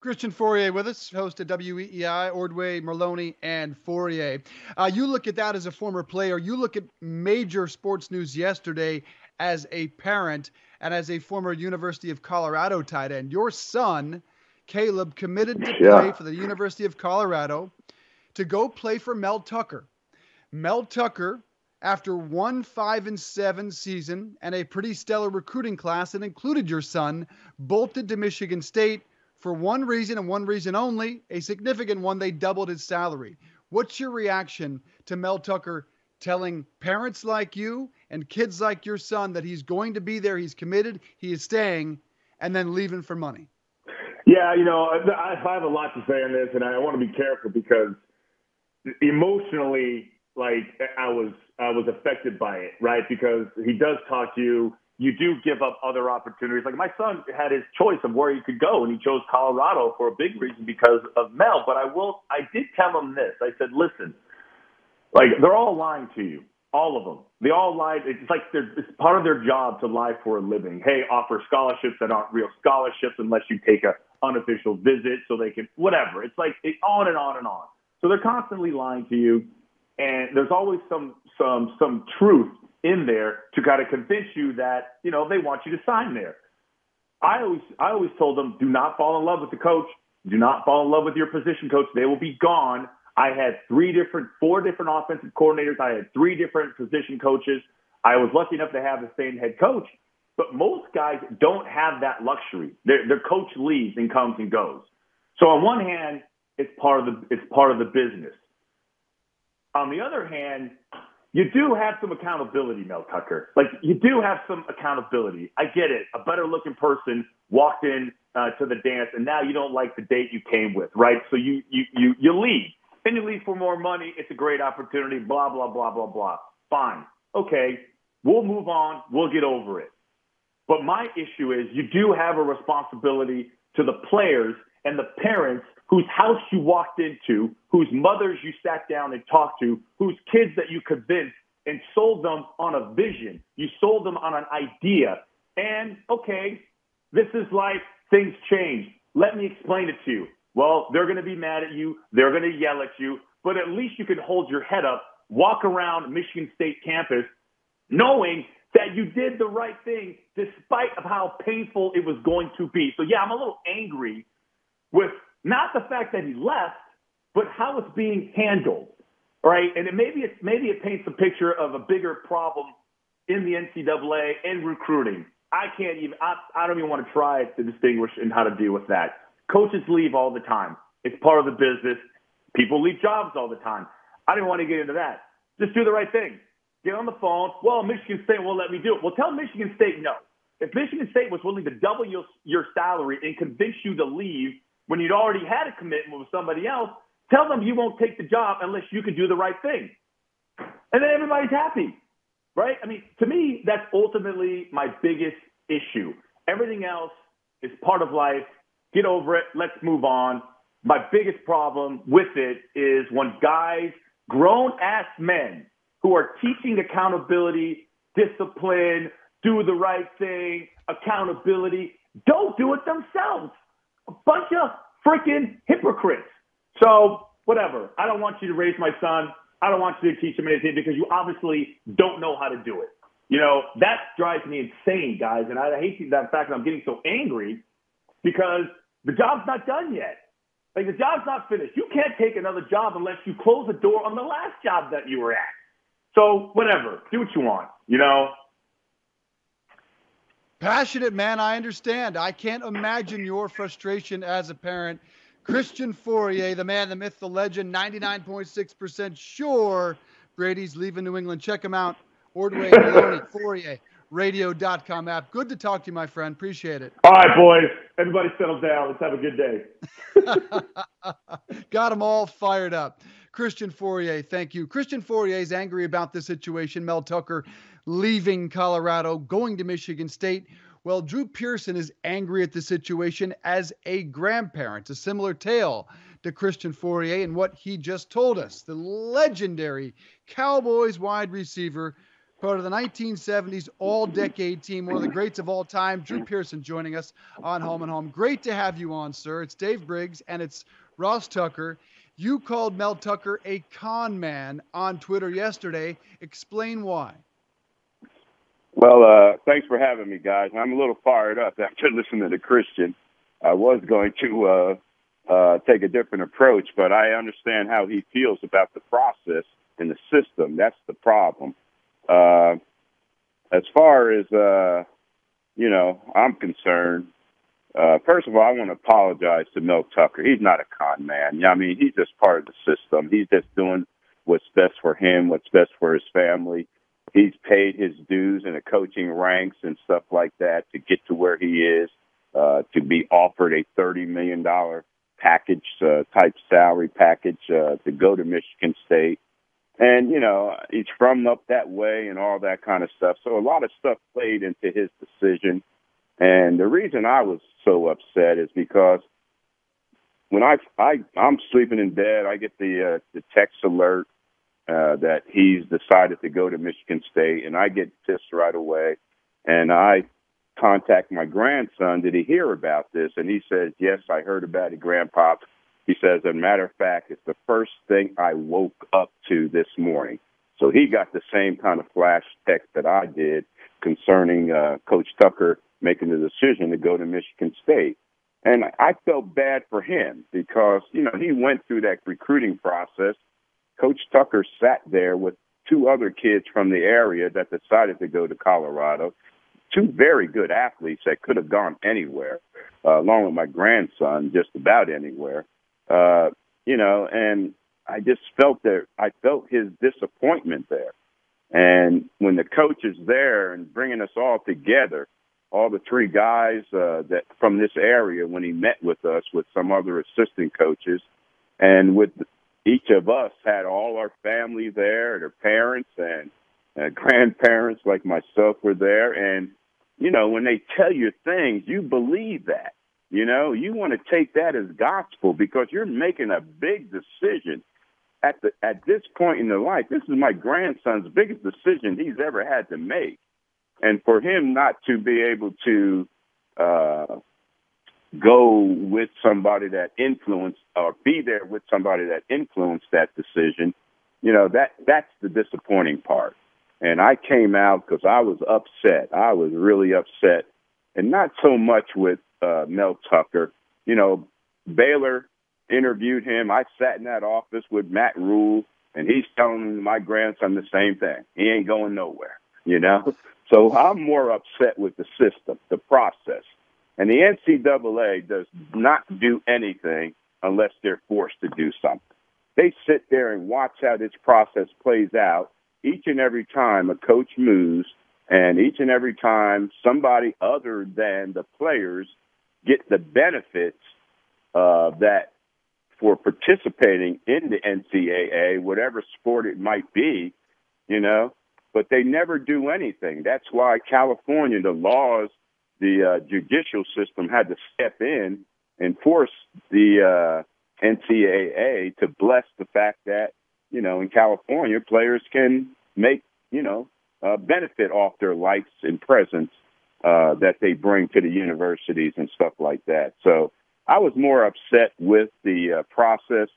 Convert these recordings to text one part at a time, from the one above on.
Christian Fauria with us, host of WEEI, Ordway, Merlone, and Fauria. You look at that as a former player. You look at major sports news yesterday as a parent and as a former University of Colorado tight end. Your son, Caleb, committed to play for the University of Colorado to go play for Mel Tucker. Mel Tucker, after one 5-7 season and a pretty stellar recruiting class that included your son, bolted to Michigan State for one reason and one reason only, a significant one. They doubled his salary. What's your reaction to Mel Tucker telling parents like you and kids like your son that he's going to be there, he's committed, he is staying, and then leaving for money? Yeah, I have a lot to say on this, and I want to be careful because emotionally, I was affected by it, right? Because he does talk to you. You do give up other opportunities. Like, my son had his choice of where he could go, and he chose Colorado for a big reason because of Mel. But I did tell him this. I said, listen, they're all lying to you, all of them. They all lied. It's like it's part of their job to lie for a living. Hey, offer scholarships that aren't real scholarships unless you take a unofficial visit so they can whatever. It's on and on and on. So they're constantly lying to you, and there's always some truth in there to kind of convince you that, they want you to sign there. I always told them, do not fall in love with the coach. Do not fall in love with your position coach. They will be gone. I had 4 different offensive coordinators. I had 3 different position coaches. I was lucky enough to have the same head coach, but most guys don't have that luxury. Their coach leaves and comes and goes. So on one hand, it's part of the business. On the other hand, you do have some accountability, Mel Tucker. You do have some accountability. I get it. A better-looking person walked in to the dance, and now you don't like the date you came with, right? So you leave. Then you leave for more money. It's a great opportunity, blah, blah, blah, blah, blah. Fine. Okay, we'll move on. We'll get over it. But my issue is you do have a responsibility to the players and the parents whose house you walked into, whose mothers you sat down and talked to, whose kids that you convinced and sold them on a vision. You sold them on an idea. And, okay, this is life. Things change. Let me explain it to you. Well, they're going to be mad at you. They're going to yell at you. But at least you can hold your head up, walk around Michigan State campus, knowing that you did the right thing despite of how painful it was going to be. So, yeah, I'm a little angry with not the fact that he left, but how it's being handled, right? And maybe it paints a picture of a bigger problem in the NCAA and recruiting. I don't even want to try to distinguish in how to deal with that. Coaches leave all the time. It's part of the business. People leave jobs all the time. I didn't want to get into that. Just do the right thing. Get on the phone. Well, Michigan State won't let me do it. Well, tell Michigan State no. If Michigan State was willing to double your salary and convince you to leave when you'd already had a commitment with somebody else, tell them you won't take the job unless you can do the right thing. And then everybody's happy, right? I mean, to me, that's ultimately my biggest issue. Everything else is part of life. Get over it. Let's move on. My biggest problem with it is when guys, grown-ass men, who are teaching accountability, discipline, do the right thing, accountability, don't do it themselves. A bunch of freaking hypocrites. So, whatever. I don't want you to raise my son. I don't want you to teach him anything because you obviously don't know how to do it. That drives me insane, guys. And I hate that fact that I'm getting so angry because the job's not done yet. The job's not finished. You can't take another job unless you close the door on the last job that you were at. So, whatever. Do what you want, Passionate, man. I understand. I can't imagine your frustration as a parent. Christian Fauria, the man, the myth, the legend, 99.6% sure Brady's leaving New England. Check him out. Ordway, Maloney, Fauria, radio.com app. Good to talk to you, my friend. Appreciate it. All right, boys. Everybody settle down. Let's have a good day. Got them all fired up. Christian Fauria, thank you. Christian Fauria is angry about this situation. Mel Tucker leaving Colorado, going to Michigan State. Well, Drew Pearson is angry at the situation as a grandparent. A similar tale to Christian Fauria and what he just told us. The legendary Cowboys wide receiver part of the 1970s all-decade team, one of the greats of all time. Drew Pearson joining us on Home and Home. Great to have you on, sir. It's Dave Briggs, and it's Ross Tucker. You called Mel Tucker a con man on Twitter yesterday. Explain why. Well, thanks for having me, guys. I'm a little fired up after listening to Christian. I was going to take a different approach, but I understand how he feels about the process and the system. That's the problem. As far as, I'm concerned, first of all, I want to apologize to Mel Tucker. He's not a con man. I mean, he's just part of the system. He's just doing what's best for him, what's best for his family. He's paid his dues in the coaching ranks and stuff like that to get to where he is, to be offered a $30 million package, type salary package, to go to Michigan State. And, he's from up that way and all that kind of stuff. So a lot of stuff played into his decision. And the reason I was so upset is because when I'm sleeping in bed, I get the text alert that he's decided to go to Michigan State, and I get pissed right away. And I contact my grandson, did he hear about this? And he says, yes, I heard about it, Grandpop. He says, as a matter of fact, it's the first thing I woke up to this morning. So he got the same kind of flash text that I did concerning Coach Tucker making the decision to go to Michigan State. And I felt bad for him because, he went through that recruiting process. Coach Tucker sat there with two other kids from the area that decided to go to Colorado, two very good athletes that could have gone anywhere, along with my grandson, just about anywhere. And I just felt his disappointment there. And when the coach is there and bringing us all together, all the three guys that from this area, when he met with us with some other assistant coaches, and with each of us had all our family there, their parents and grandparents like myself were there. And, when they tell you things, you believe that. You want to take that as gospel because you're making a big decision at this point in their life. This is my grandson's biggest decision he's ever had to make. And for him not to be able to go with somebody that influenced or be there with somebody that influenced that decision, that's the disappointing part. And I came out because I was upset. I was really upset. And not so much with Mel Tucker. Baylor interviewed him. I sat in that office with Matt Rule, and he's telling my grandson the same thing. He ain't going nowhere, So I'm more upset with the system, the process. And the NCAA does not do anything unless they're forced to do something. They sit there and watch how this process plays out each and every time a coach moves, and each and every time somebody other than the players get the benefits that for participating in the NCAA, whatever sport it might be, but they never do anything. That's why California, the laws, the judicial system had to step in and force the NCAA to bless the fact that, in California, players can make, benefit off their lives and presence that they bring to the universities and stuff like that. So I was more upset with the process.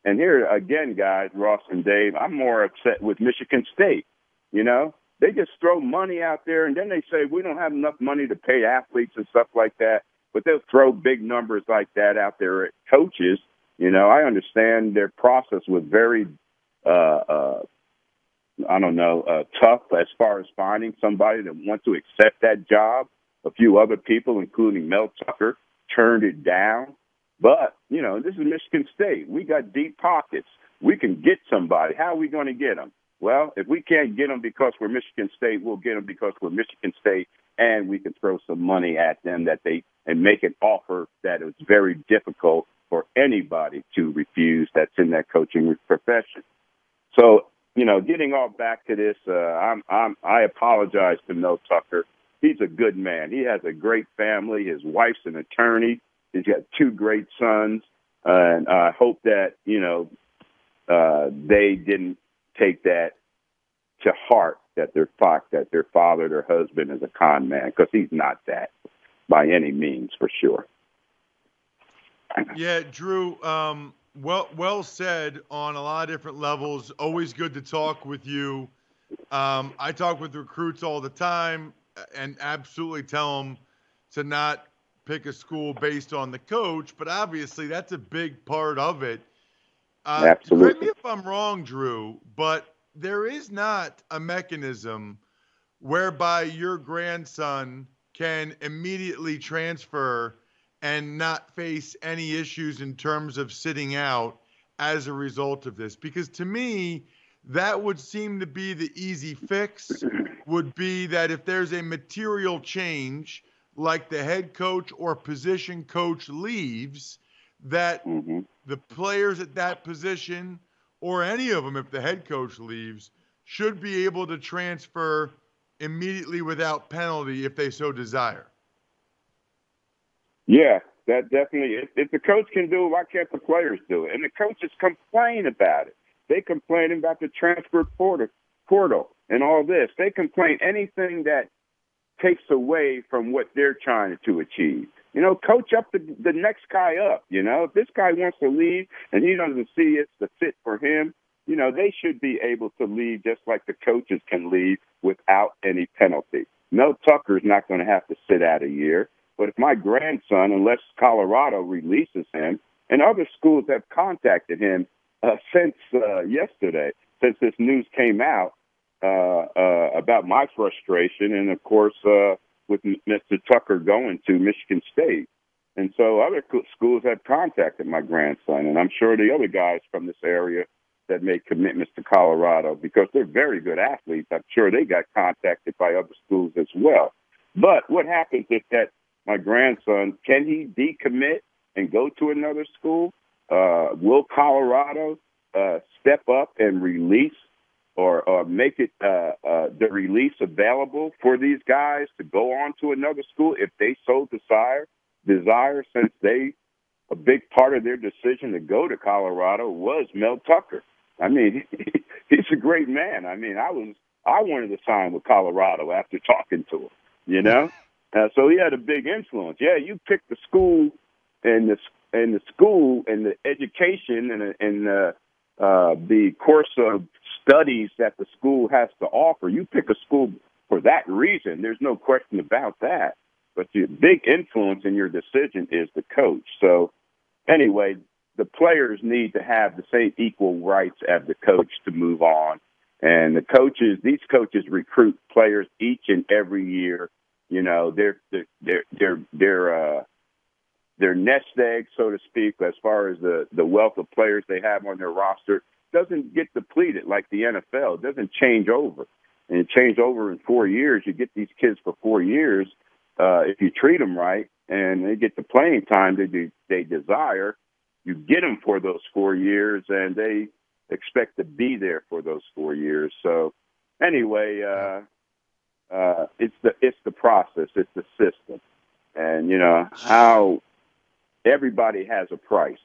And here again, guys, Ross and Dave, I'm more upset with Michigan State. They just throw money out there, and then they say we don't have enough money to pay athletes and stuff like that. But they'll throw big numbers like that out there at coaches. I understand their process was very, tough as far as finding somebody that wants to accept that job. A few other people, including Mel Tucker, turned it down. But, this is Michigan State. We got deep pockets. We can get somebody. How are we going to get them? Well, if we can't get them because we're Michigan State, we'll get them because we're Michigan State, and we can throw some money at them and make an offer that is very difficult for anybody to refuse that's in that coaching profession. So, getting all back to this, I apologize to Mel Tucker. He's a good man. He has a great family. His wife's an attorney. He's got two great sons, and I hope that they didn't take that to heart that their father, their husband is a con man, because he's not that by any means, for sure. Yeah, Drew, well said on a lot of different levels. Always good to talk with you. I talk with recruits all the time and absolutely tell them to not pick a school based on the coach, but obviously that's a big part of it. Absolutely. Correct me if I'm wrong, Drew, but there is not a mechanism whereby your grandson can immediately transfer and not face any issues in terms of sitting out as a result of this. Because to me, that would seem to be the easy fix, would be that if there's a material change, like the head coach or position coach leaves, that the players at that position, or any of them if the head coach leaves, should be able to transfer immediately without penalty if they so desire. Yeah, that definitely. If the coach can do it, why can't the players do it? And the coaches complain about it. They complain about the transfer portal and all this. They complain anything that takes away from what they're trying to achieve. You know, coach up the next guy up. You know, if this guy wants to leave and he doesn't see it's the fit for him, you know, they should be able to leave just like the coaches can leave without any penalty. Mel Tucker is not going to have to sit out a year. But if my grandson, unless Colorado releases him, and other schools have contacted him since yesterday, since this news came out about my frustration, and of course with Mr. Tucker going to Michigan State. And so other schools have contacted my grandson, and I'm sure the other guys from this area that made commitments to Colorado, because they're very good athletes, I'm sure they got contacted by other schools as well. But what happens if that my grandson, can he decommit and go to another school? Will Colorado step up and release or make it the release available for these guys to go on to another school if they so desire, since a big part of their decision to go to Colorado was Mel Tucker. I mean, he's a great man. I mean, I wanted to sign with Colorado after talking to him, you know? So he had a big influence. Yeah, you pick the school and the school and the education and the course of studies that the school has to offer. You pick a school for that reason. There's no question about that. But the big influence in your decision is the coach. So anyway, the players need to have the same equal rights as the coach to move on. And these coaches recruit players each and every year. You know, they're nest egg, so to speak, as far as the wealth of players they have on their roster, doesn't get depleted like the NFL. It doesn't change over. And it change over in 4 years. You get these kids for 4 years if you treat them right, and they get the playing time they desire. You get them for those 4 years, and they expect to be there for those 4 years. So anyway, it's the process, it's the system, and you know how everybody has a price.